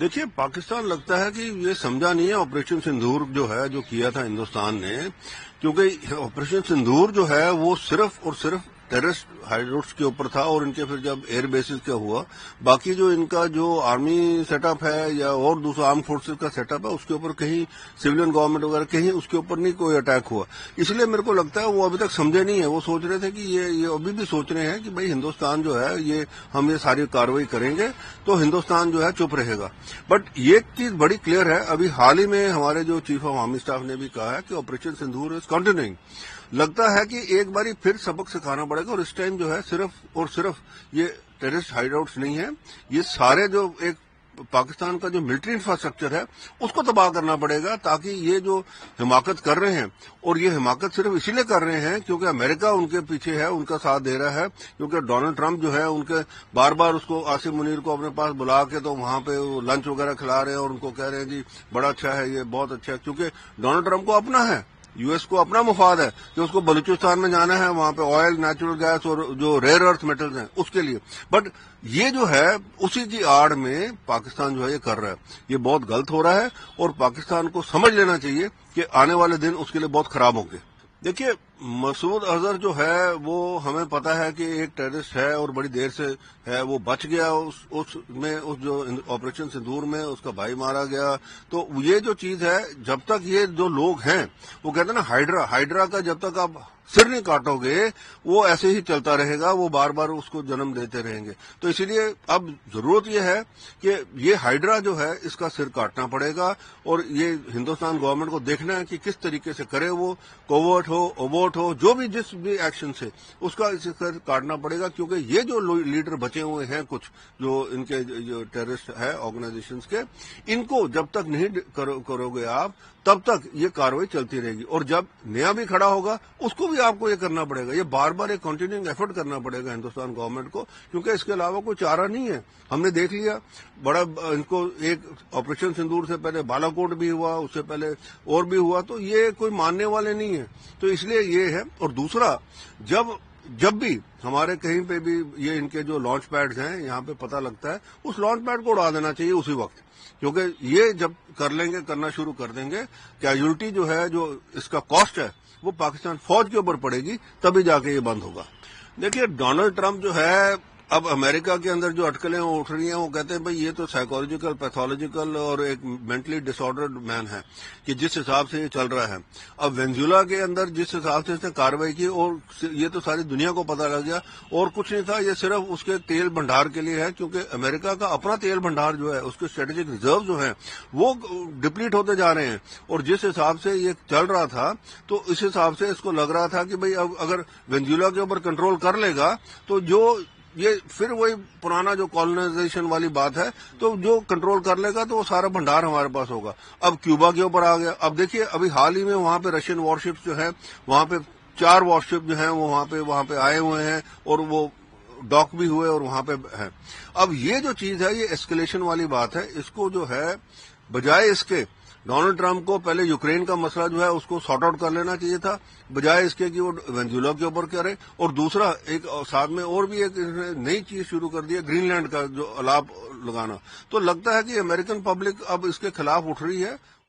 دیکھیے، پاکستان لگتا ہے کہ یہ سمجھا نہیں ہے آپریشن سندور جو ہے جو کیا تھا ہندوستان نے، کیونکہ آپریشن سندور جو ہے وہ صرف اور صرف ٹیررسٹ ہائیڈ کے اوپر تھا، اور ان کے پھر جب ایئر بیسز کا ہوا، باقی جو ان کا جو آرمی سیٹ اپ ہے یا اور دوسرا آرم فورسز کا سیٹ اپ ہے، اس کے اوپر کہیں سویلین گورنمنٹ وغیرہ کہیں اس کے اوپر نہیں کوئی اٹیک ہوا. اس لیے میرے کو لگتا ہے وہ ابھی تک سمجھے نہیں ہے. وہ سوچ رہے تھے کہ یہ ابھی بھی سوچ رہے ہیں کہ بھئی ہندوستان جو ہے ہم یہ ساری کارروائی کریں گے تو ہندوستان جو ہے چپ رہے گا. بٹ یہ چیز بڑی کلیئر ہے. ابھی حال ہی میں ہمارے جو چیف آف آرمی اسٹاف نے بھی کہا ہے کہ آپریشن سندور از کنٹینیوئنگ. لگتا ہے کہ ایک باری پھر سبق سکھانا پڑے گا، اور اس ٹائم جو ہے صرف اور صرف یہ ٹیررسٹ ہائیڈ آؤٹس نہیں ہیں، یہ سارے جو ایک پاکستان کا جو ملٹری انفراسٹرکچر ہے اس کو تباہ کرنا پڑے گا، تاکہ یہ جو حماقت کر رہے ہیں، اور یہ حماقت صرف اسی لیے کر رہے ہیں کیونکہ امریکہ ان کے پیچھے ہے، ان کا ساتھ دے رہا ہے، کیونکہ ڈونلڈ ٹرمپ جو ہے ان کے بار بار اس کو عاصم منیر کو اپنے پاس بلا کے تو وہاں پہ وہ لنچ وغیرہ کھلا رہے ہیں، اور ان کو کہہ رہے ہیں جی بڑا اچھا ہے، یہ بہت اچھا ہے، کیونکہ ڈونلڈ ٹرمپ کو اپنا ہے، یو ایس کو اپنا مفاد ہے کہ اس کو بلوچستان میں جانا ہے، وہاں پہ آئل، نیچرل گیس اور جو ریئر ارتھ میٹلز ہیں اس کے لیے. بٹ یہ جو ہے اسی کی آڑ میں پاکستان جو ہے یہ کر رہا ہے. یہ بہت غلط ہو رہا ہے، اور پاکستان کو سمجھ لینا چاہیے کہ آنے والے دن اس کے لیے بہت خراب ہوں گے. دیکھیے، مسعود اظہر جو ہے وہ ہمیں پتا ہے کہ ایک ٹیررسٹ ہے، اور بڑی دیر سے ہے، وہ بچ گیا اس جو آپریشن سندور میں اس کا بھائی مارا گیا. تو یہ جو چیز ہے، جب تک یہ جو لوگ ہیں، وہ کہتے ہیں نا ہائیڈرا کا جب تک آپ سر نہیں کاٹو گے وہ ایسے ہی چلتا رہے گا، وہ بار بار اس کو جنم دیتے رہیں گے. تو اسی لیے اب ضرورت یہ ہے کہ یہ ہائیڈرا جو ہے اس کا سر کاٹنا پڑے گا، اور یہ ہندوستان گورنمنٹ کو دیکھنا ہے کہ کس طریقے سے کرے، وہ کوورٹ ہو، اوورٹ ہو، جو بھی جس بھی ایکشن سے اس کا سر کاٹنا پڑے گا. کیونکہ یہ جو لیڈر بچے ہوئے ہیں کچھ جو ان کے جو ٹیررسٹ ہے آرگنائزیشنز کے، ان کو جب تک نہیں کرو گے آپ، تب تک یہ کاروائی چلتی رہے گی. اور جب نیا بھی کھڑا ہوگا اس کو بھی آپ کو یہ کرنا پڑے گا. یہ بار بار ایک کنٹینیوئنگ ایفرٹ کرنا پڑے گا ہندوستان گورنمنٹ کو، کیونکہ اس کے علاوہ کوئی چارہ نہیں ہے. ہم نے دیکھ لیا بڑا ان کو ایک آپریشن سندور سے پہلے بالا کوٹ بھی ہوا، اس سے پہلے اور بھی ہوا، تو یہ کوئی ماننے والے نہیں ہیں. تو اس لیے یہ ہے. اور دوسرا، جب بھی ہمارے کہیں پہ بھی یہ ان کے جو لانچ پیڈز ہیں یہاں پہ پتہ لگتا ہے، اس لانچ پیڈ کو اڑا دینا چاہیے اسی وقت، کیونکہ یہ جب کرنا شروع کر دیں گے، کیجولٹی جو ہے، جو اس کا کاسٹ ہے، وہ پاکستان فوج کے اوپر پڑے گی، تبھی جا کے یہ بند ہوگا. دیکھیے، ڈونلڈ ٹرمپ جو ہے، اب امریکہ کے اندر جو اٹکلیں اٹھ رہی ہیں، وہ کہتے ہیں بھئی یہ تو سائیکولوجیکل، پیتھولوجیکل اور ایک مینٹلی ڈس آرڈرڈ مین ہے کہ جس حساب سے یہ چل رہا ہے. اب وینزویلا کے اندر جس حساب سے اس نے کاروائی کی، اور یہ تو ساری دنیا کو پتہ لگ گیا، اور کچھ نہیں تھا، یہ صرف اس کے تیل بھنڈار کے لیے ہے، کیونکہ امریکہ کا اپنا تیل بھنڈار جو ہے، اس کے اسٹریٹجک ریزرو جو ہیں وہ ڈپلیٹ ہوتے جا رہے ہیں. اور جس حساب سے یہ چل رہا تھا، تو اس حساب سے اس کو لگ رہا تھا کہ بھئی اب اگر وینزویلا کے اوپر کنٹرول کر لے گا تو یہ پھر وہی پرانا جو کالونائزیشن والی بات ہے، تو جو کنٹرول کر لے گا تو وہ سارا بھنڈار ہمارے پاس ہوگا. اب کیوبا کے اوپر آ گیا. اب دیکھیے، ابھی حال ہی میں وہاں پہ رشین وارشپس جو ہے، وہاں پہ 4 وارشپ جو ہیں وہ وہاں پہ آئے ہوئے ہیں، اور وہ ڈاک بھی ہوئے اور وہاں پہ ہیں. اب یہ جو چیز ہے، یہ ایسکیلیشن والی بات ہے. اس کو جو ہے بجائے اس کے ڈونلڈ ٹرمپ کو پہلے یوکرین کا مسئلہ جو ہے اس کو سارٹ آؤٹ کر لینا چاہیے تھا، بجائے اس کے کہ وہ وینزویلا کے اوپر کرے. اور دوسرا، ایک ساتھ میں اور بھی ایک نئی چیز شروع کر دی ہے، گرین لینڈ کا جو الاپ لگانا. تو لگتا ہے کہ امریکن پبلک اب اس کے خلاف اٹھ رہی ہے.